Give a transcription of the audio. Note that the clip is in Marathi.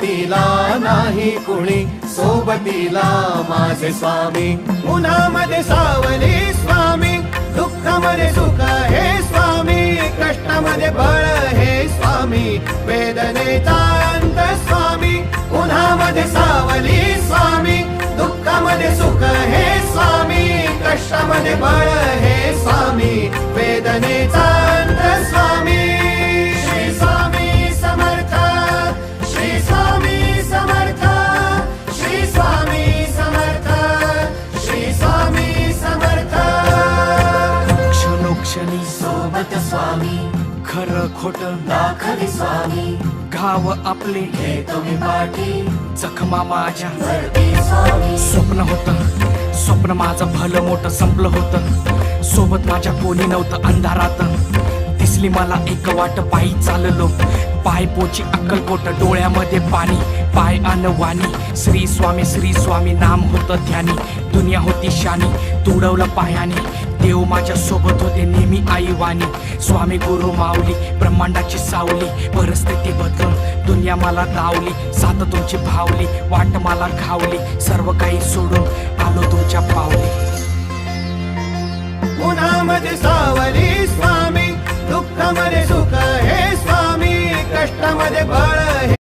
सोबतीला नाही कुणी, सोबतीला माझे स्वामी. उन्हामध्ये सावली स्वामी, दुःखामध्ये सुख हे स्वामी, कष्टामध्ये बळ हे स्वामी, वेदनेचा अंत स्वामी. उन्हामध्ये सावली स्वामी, दुःखामध्ये सुख हे स्वामी, कष्टामध्ये बळ हे स्वामी, वेदनेचा अंत स्वामी. श्री स्वामी समर्थ, श्री स्वामी समर्थ, श्री स्वामी समर्थ, श्री स्वामी समर्थ. क्षणोक्षणी सोबत स्वामी, खरं खोट दाखले स्वामी, घाव आपले हे तुम्ही पाठी जखमा माझ्या. भरती स्वामी. स्वप्न होतं, स्वप्न माझं भलं मोठं संपलं होतं. सोबत माझ्या कोणी नव्हतं अंधारात. दिसली मला एक वाट, पायी चाललो, पाय पोची अक्कलकोट, डोळ्यामध्ये पाणी, पाय अनवाणी. श्री स्वामी नाम होतं ध्यानी, दुनिया होती शानी, तुडवलं पायाने. देव माझ्या सोबत होते नेहमी आई वाणी. स्वामी गुरु माऊली, ब्रह्मांडाची सावली, परिस्थिती बदलून दुनिया मला दावली. साथ तुमची भावली, वाट मला घावली, सर्व काही सोडून आलो तुमच्या पावली. उन्हामध्ये सावली स्वामी, दुःखामध्ये सुख हे स्वामी, कष्टामध्ये बळ